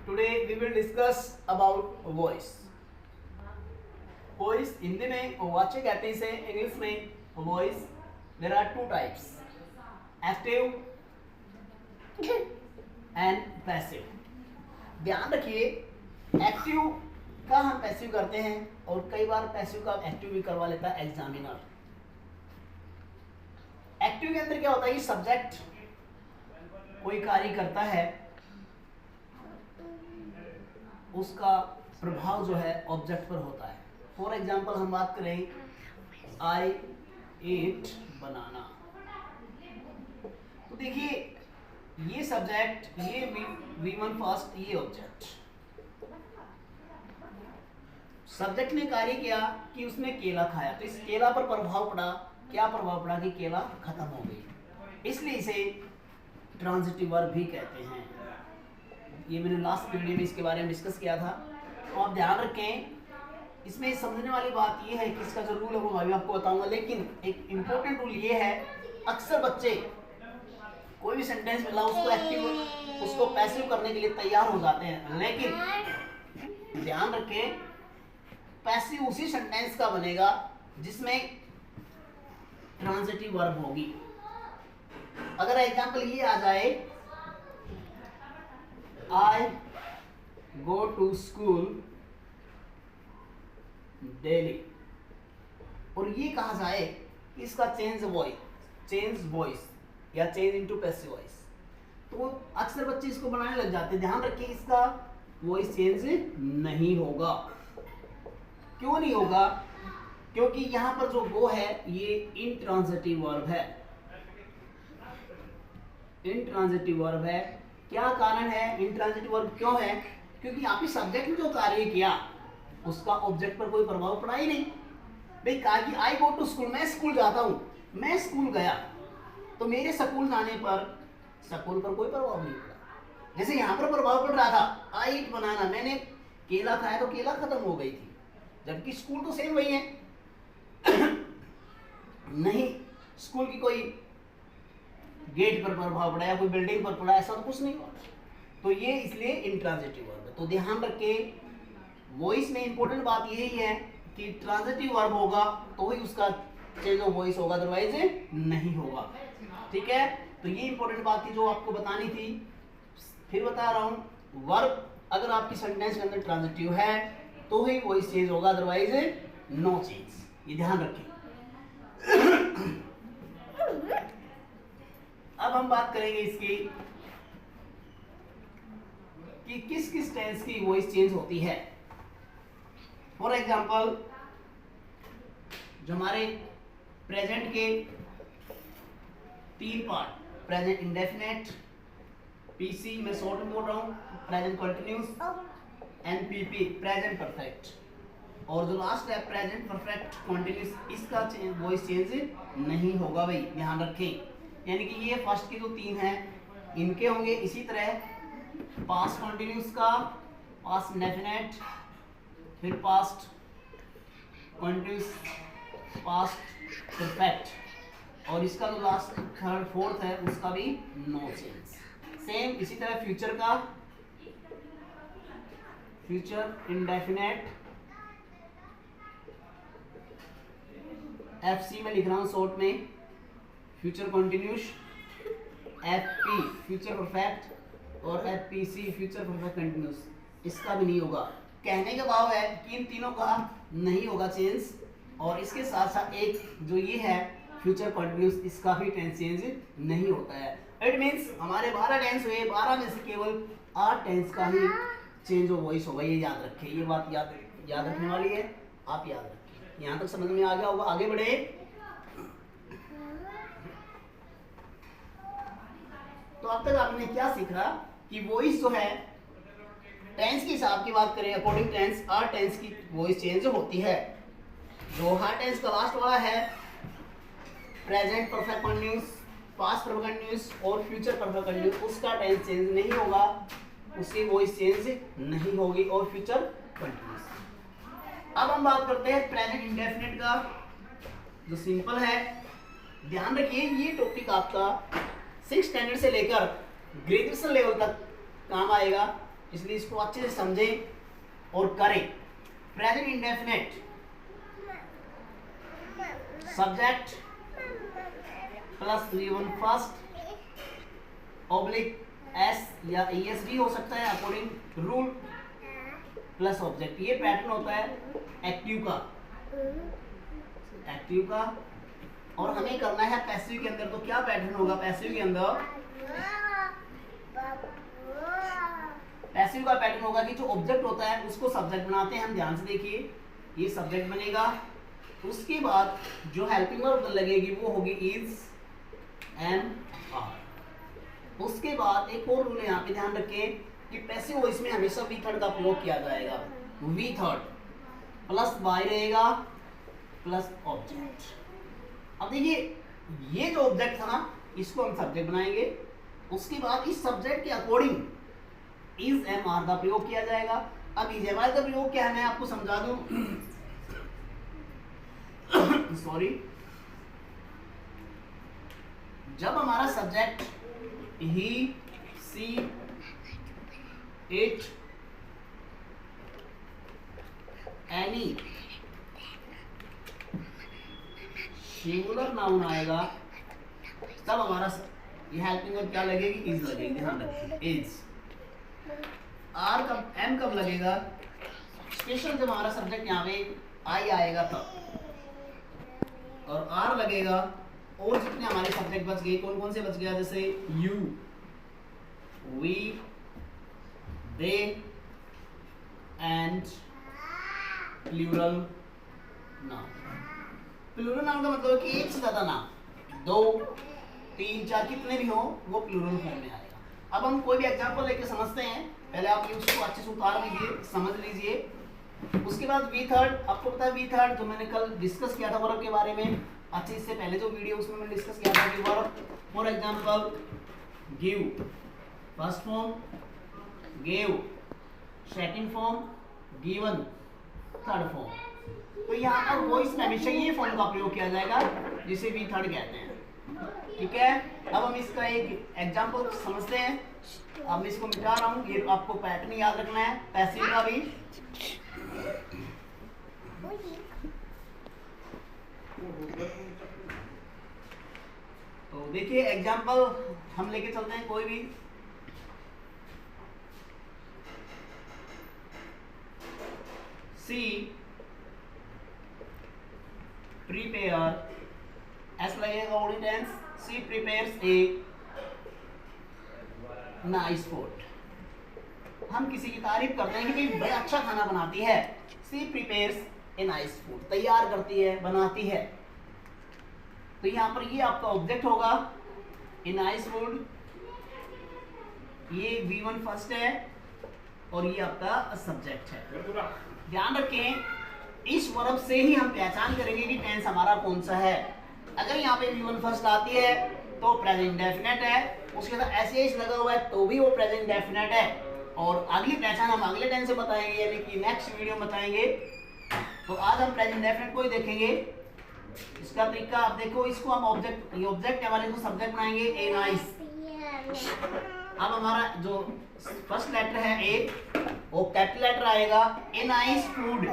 Today we will discuss about voice. Voice Hindi में वाच्य कहते हैं इसे, इंग्लिश में voice. There are two types, active and passive. ध्यान रखिए, एक्टिव का हम पैसिव करते हैं और कई बार पैसिव का एक्टिव भी करवा लेता है एग्जामिनर. एक्टिव के अंदर क्या होता है कि सब्जेक्ट कोई कार्य करता है, उसका प्रभाव जो है ऑब्जेक्ट पर होता है. फॉर एग्जाम्पल हम बात करें आई ईट बनाना, तो देखिए ये सब्जेक्ट, ये V1 फर्स्ट, ये ऑब्जेक्ट. सब्जेक्ट ने कार्य किया कि उसने केला खाया, तो इस केला पर प्रभाव पड़ा. क्या प्रभाव पड़ा कि केला खत्म हो गई, इसलिए इसे ट्रांजिटिव वर्ब भी कहते हैं. ये मैंने लास्ट वीडियो में इसके बारे में डिस्कस किया था, तो आप ध्यान रखें. इसमें समझने वाली बात ये है कि इसका जो रूल है वो मैं आपको बताऊंगा, लेकिन एक इम्पोर्टेंट रूल ये है, अक्सर बच्चे कोई भी सेंटेंस मिला उसको एक्टिव, उसको पैसिव करने के लिए तैयार हो जाते हैं, लेकिन ध्यान रखें पैसिव उसी सेंटेंस का बनेगा जिसमें ट्रांजिटिव वर्ब होगी. अगर एग्जांपल ये आ जाए, I go to school daily, और ये कहा जाए कि इसका चेंज वॉइस या चेंज इनटू पैसिव वॉइस, तो अक्सर बच्चे इसको बनाने लग जाते हैं. ध्यान रखिए इसका वॉइस चेंज नहीं होगा. क्यों नहीं होगा? क्योंकि यहां पर जो गो है ये इंट्रांजिटिव वर्ब है. इंट्रांजिटिव वर्ब है. क्या कारण है इंट्रांजिटिव वर्ब क्यों है? क्योंकि यहाँ पे सब्जेक्ट ने जो कार्य किया उसका ऑब्जेक्ट पर कोई प्रभाव पड़ा ही नहीं. भाई कहा कि आई गो टू स्कूल, मैं स्कूल जाता हूँ, मैं स्कूल गया, तो मेरे स्कूल जाने पर स्कूल पर कोई प्रभाव नहीं पड़ा. जैसे यहाँ पर प्रभाव पड़ रहा था आई ईट बनाना, मैंने केला खाया तो केला खत्म हो गई थी, जबकि स्कूल तो सेम वही है. नहीं, स्कूल की कोई गेट पर प्रभाव पड़ा या कोई बिल्डिंग पर पड़ा, ऐसा तो कुछ नहीं हुआ. तो ये इसलिए इंट्रांजिटिव वर्ब है. तो ध्यान रखें वॉइस में इंपॉर्टेंट बात यही है कि ट्रांजिटिव वर्ब होगा तो ही उसका चेंज ऑफ वॉइस होगा, अदरवाइज नहीं होगा. ठीक है, तो ये इंपॉर्टेंट बात थी जो आपको बतानी थी. फिर बता रहा हूं, वर्ब अगर आपकी सेंटेंस के अंदर ट्रांजिटिव है तो ही वॉइस चेंज होगा, अदरवाइज नो चेंज. ये ध्यान रखें. अब हम बात करेंगे इसकी कि किस किस टेंस की वॉइस चेंज होती है. फॉर एग्जाम्पल जो हमारे प्रेजेंट के 3 पार्ट, प्रेजेंट इंडेफिनेट, पीसी में शॉर्ट में बोल रहा हूं, present continuous, NPP present perfect, और जो लास्ट है प्रेजेंट परफेक्ट कंटिन्यूस, इसका वॉइस चेंज नहीं होगा. भाई ध्यान रखें, यानी कि ये फर्स्ट के जो 3 हैं इनके होंगे. इसी तरह पास्ट कंटिन्यूस का, पास्ट इंडेफिनेट, फिर पास्ट कंटिन्यूस, पास्ट परफेक्ट, और इसका जो लास्ट थर्ड फोर्थ है उसका भी नो चेंज. सेम इसी तरह फ्यूचर का, फ्यूचर इंडेफिनेट, एफसी में लिख रहा हूं शॉर्ट में, future continuous, FP future perfect, और एफपीसी फ्यूचर परफेक्ट कंटिन्यूस, इसका भी नहीं होगा. कहने का भाव है कि इन तीनों का नहीं होगा चेंज, और इसके साथ साथ एक जो ये है फ्यूचर कंटिन्यूस, इसका भी टेंस चेंज नहीं होता है. इट मींस हमारे 12 टेंस हुए, 12 में से केवल 8 टेंस का ही चेंज ऑफ वॉइस होगा. ये याद रखें, ये बात याद रखने वाली है, आप याद रखें. यहाँ तक समझ में आ गया होगा. आगे बढ़े. तो अब तक आपने क्या सीखा कि वॉइस जो है टेंस के हिसाब की बात करें, अकॉर्डिंग टेंस 8 टेंस की वॉइस चेंज होती है. जो हर टेंस का लास्ट वाला है present perfect continuous, past perfect continuous और फ्यूचर परफेक्ट कंटिन्यूस, उसका टेंस चेंज नहीं होगा, उसकी वॉइस चेंज नहीं होगी, और फ्यूचर कंटिन्यूस. अब हम बात करते हैं प्रेजेंट इंडेफिनिट का, जो सिंपल है. ध्यान रखिए ये टॉपिक आपका 6th स्टैंडर्ड से लेकर ग्रेजुएशन लेवल तक काम आएगा. इसलिए इसको अच्छे से समझें और करें। Present indefinite subject plus V1 first oblique S या ESV हो सकता है अकॉर्डिंग रूल प्लस ऑब्जेक्ट। ये पैटर्न होता है एक्टिव का और हमें करना है पैसिव के अंदर। तो क्या पैटर्न होगा पैसिव के अंदर? पैसिव का पैटर्न होगा कि जो ऑब्जेक्ट होता है उसको सब्जेक्ट बनाते हैं हम। ध्यान से देखिए, ये सब्जेक्ट बनेगा, उसके बाद जो हेल्पिंग वर्ब लगेगी वो होगी इज एंड आर। उसके बाद एक और रूल यहाँ पे ध्यान रखें कि पैसिव वॉइस में हमेशा वी थर्ड का प्रयोग किया जाएगा। वी थर्ड प्लस बाय रहेगा प्लस ऑब्जेक्ट। अब देखिए ये जो ऑब्जेक्ट था ना इसको हम सब्जेक्ट बनाएंगे, उसके बाद इस सब्जेक्ट के अकॉर्डिंग इज एम आर का प्रयोग किया जाएगा। अब इज एम आर का प्रयोग क्या है मैं आपको समझा दूं। सॉरी, जब हमारा subject he see it any singular noun आएगा तब हमारा ये हेल्पिंग वर्ब क्या लगेगी? इज लगेगी। ध्यान रखिए इज। आर कब एम कब लगेगा? स्पेशल जब हमारा सब्जेक्ट यहाँ पे आई आएगा तब, और आर लगेगा और जितने हमारे सब्जेक्ट बच गए कौन कौन से बच गया? जैसे you, we, they and plural noun. Plural noun का मतलब है कि एक से ज्यादा नाम, 2, 3, 4 कितने भी हो वो प्लूरल फॉर्म में आएगा। अब हम कोई भी एग्जांपल लेके समझते हैं। पहले आप उसको अच्छे से उतार लीजिए, समझ लीजिए। उसके बाद वी थर्ड, आपको पता है वी थर्ड जो मैंने कल डिस्कस किया था वर्ब के बारे में अच्छे, इससे पहले जो वीडियो उसमें मैंने डिस्कस किया था कि verb for example give first form, gave second form, given third form. तो यहाँ पर वॉइस में हमेशा ये फॉर्म का प्रयोग किया जाएगा जिसे वी थर्ड कहते हैं। ठीक है, अब हम इसका एक एग्जांपल समझते हैं। अब मैं इसको मिटा रहा हूँ, ये आपको पैटर्न याद रखना है पैसिव का भी। तो देखिए एग्जांपल हम लेके चलते हैं कोई भी। सी प्रिपेयर, ऐसा लगेगा only tense. She prepares a nice food. हम किसी की तारीफ करते हैं कि भाई बड़ा अच्छा खाना बनाती है। सी प्रिपेयर्स ए नाइस फूड, तैयार करती है, बनाती है। तो यहाँ पर ये आपका ऑब्जेक्ट होगा ए नाइस फूड, ये V1 फर्स्ट है और ये आपका सब्जेक्ट है। ध्यान रखें इस वर्ब से ही हम पहचान करेंगे कि टेंस हमारा कौन सा है। अगर यहाँ पे V1 फर्स्ट आती है तो प्रेजेंट इंडेफिनिट है, उसके साथ एस लगा हुआ है तो भी वो प्रेजेंट इंडेफिनिट है। और अगली पहचान हम अगले टेंस से बताएंगे, यानी कि नेक्स्ट वीडियो में बताएंगे। तो आज हम प्रेजेंट इंडेफिनिट को ही देखेंगे। इसका तरीका आप देखो, इसको हम ऑब्जेक्ट, ये ऑब्जेक्ट है हमारे, को सब्जेक्ट बनाएंगे ए नाइस। अब हमारा जो फर्स्ट लेटर है ए, वो कैपिटल लेटर आएगा, ए नाइस फूड।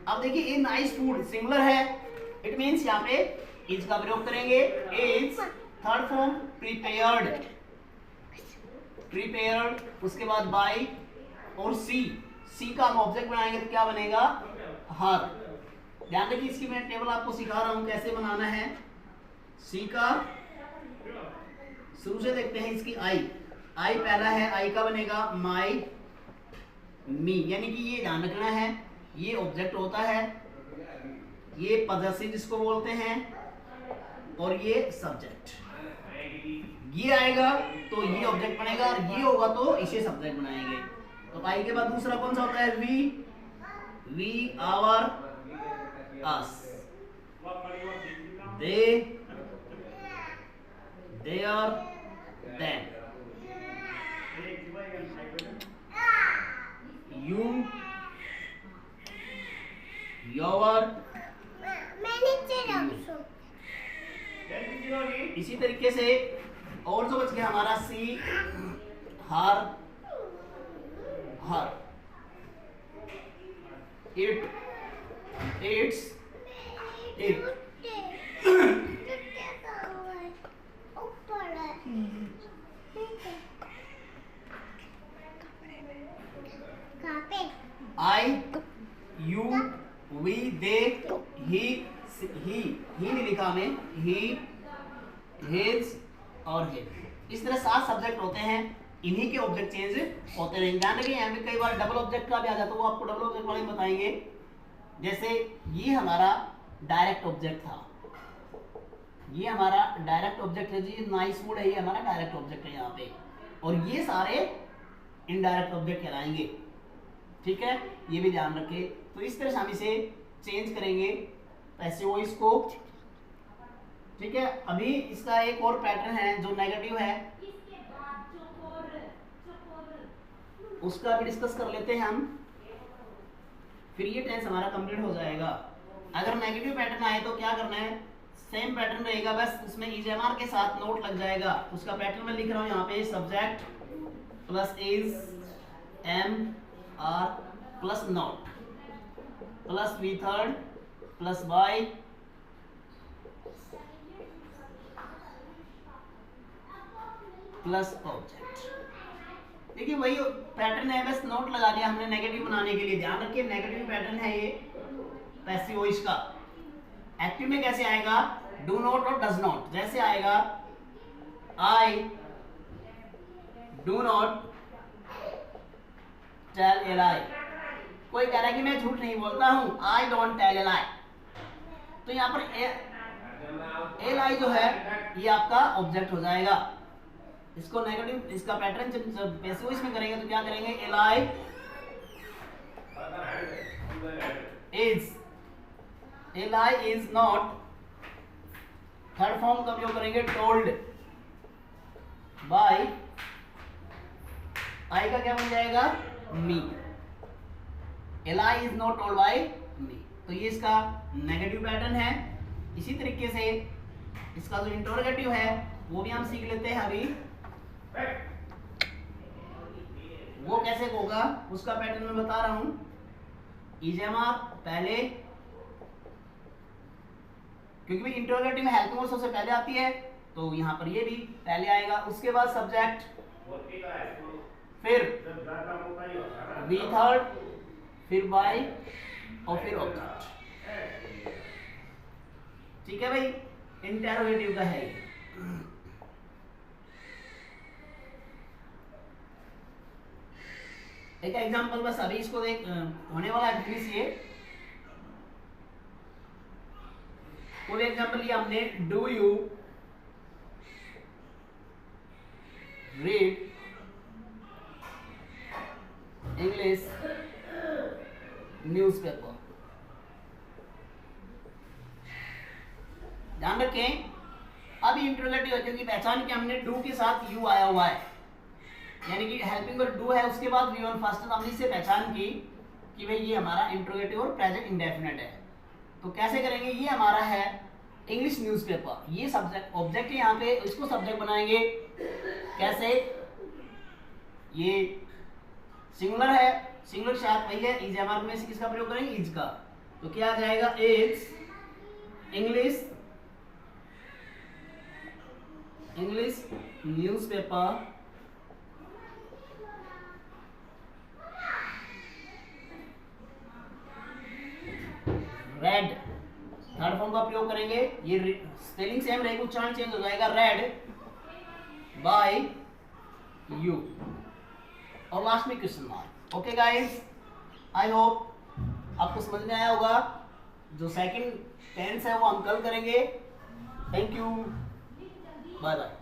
अब देखिए ए नाइस फूड सिंगुलर है, इट मींस यहाँ पे इज का प्रयोग करेंगे। Is third form prepared, prepared, उसके बाद बाय और सी का हम ऑब्जेक्ट बनाएंगे तो क्या बनेगा? हर। ध्यान रखिए इसकी मैं टेबल आपको सिखा रहा हूं कैसे बनाना है। सी का शुरू से देखते हैं, इसकी आई पहला है, आई का बनेगा माई मी, यानी कि ये ध्यान रखना है ये ऑब्जेक्ट होता है, ये पॉसेसिव जिसको बोलते हैं, और ये सब्जेक्ट। ये आएगा तो ये ऑब्जेक्ट बनेगा और ये होगा तो इसे सब्जेक्ट बनाएंगे। तो आई के बाद दूसरा कौन सा होता है? We, our, us, they, their, them, you, your, इसी तरीके से और जो बच गया हमारा she, her, her, it, its, it, I, you, we, they, he नहीं लिखा हमें, ही, हिज और हिज। इस तरह 7 सब्जेक्ट होते हैं, इन्हीं के ऑब्जेक्ट चेंज होते रहेंगे। ध्यान रखिए यहाँ पे कई बार डबल ऑब्जेक्ट का भी आ जाता है, वो आपको डबल ऑब्जेक्ट वाले में बताएंगे। जैसे ये हमारा डायरेक्ट ऑब्जेक्ट था, ये हमारा डायरेक्ट ऑब्जेक्ट है जी, नाइस वुड है, ये हमारा डायरेक्ट ऑब्जेक्ट है यहाँ पे, और ये सारे इनडायरेक्ट ऑब्जेक्ट कहलाएंगे। ठीक है, ये भी ध्यान रखें। तो इस तरह से हम इसे चेंज करेंगे पैसे वो इसको। ठीक है, अभी इसका एक और पैटर्न है जो नेगेटिव है, उसका भी डिस्कस कर लेते हैं हम, फिर ये टेंस हमारा कंप्लीट हो जाएगा। अगर नेगेटिव पैटर्न आए तो क्या करना है, सेम पैटर्न रहेगा, बस उसमें इजएमआर के साथ नोट लग जाएगा। उसका पैटर्न मैं लिख रहा हूँ यहाँ पे, subject plus is, am are plus not plus V third plus Y plus object. देखिए वही पैटर्न है, बस नोट लगा दिया हमने नेगेटिव बनाने के लिए। ध्यान रखिए नेगेटिव पैटर्न है ये पैसिव वॉइस का। एक्टिव में कैसे आएगा, डू नॉट और डज नॉट। जैसे आएगा I do not tell a lie, कोई कह रहा है कि मैं झूठ नहीं बोलता हूं, आई डोंट टेल ए लाई, तो यहाँ पर ए लाई जो है ये आपका ऑब्जेक्ट हो जाएगा। इसको नेगेटिव, इसका पैटर्न जब पैसिव वॉइस में करेंगे तो क्या करेंगे, a lie is, a lie is not. Third form का उपयोग करेंगे टोल्ड बाय, आई का क्या बन जाएगा, me. A lie is not told by me, तो ये इसका नेगेटिव पैटर्न है। इसी तरीके से इसका जो इंटरोगेटिव है वो भी हम सीख लेते हैं अभी, वो कैसे होगा उसका पैटर्न मैं बता रहा हूं। इजेमा पहले, क्योंकि इंटरोगेटिव में हेल्पिंग वर्ब सबसे पहले आती है, तो यहां पर ये भी पहले आएगा। उसके बाद सब्जेक्ट, फिर वी थर्ड, फिर बाय और फिर ऑब्जेक्ट। ठीक है भाई, इंटरोगेटिव का है ये। एक एग्जांपल बस अभी इसको देख होने वाला है फिनिश ये। कोई एग्जांपल लिया हमने, do you read English newspaper. ध्यान रखें अभी इंटरोगेटिव है क्योंकि पहचान के हमने डू के साथ यू आया हुआ है, यानी कि हेल्पिंग वर्ब डू है, उसके बाद वी वन फर्स्ट, हमने इससे पहचान की कि भाई ये हमारा इंटरोगेटिव और प्रेजेंट इंडेफिनिट है। तो कैसे करेंगे, ये हमारा है इंग्लिश न्यूज़पेपर, ये सब्जेक्ट ऑब्जेक्ट है यहाँ पे, इसको सब्जेक्ट बनाएंगे कैसे, ये सिंगुलर है, सिंगुलर शायद वही है, इज एमआर में से किसका प्रयोग करेंगे, इज का। तो क्या आ जाएगा, is English newspaper red. Third form का प्रयोग करेंगे, ये स्पेलिंग सेम रहेगी, उच्चारण चेंज हो जाएगा, रेड बाय यू, और लास्ट में question mark. Okay guys, I hope आपको समझ में आया होगा। जो सेकंड टेंस है वो हम कल करेंगे। Thank you, bye bye.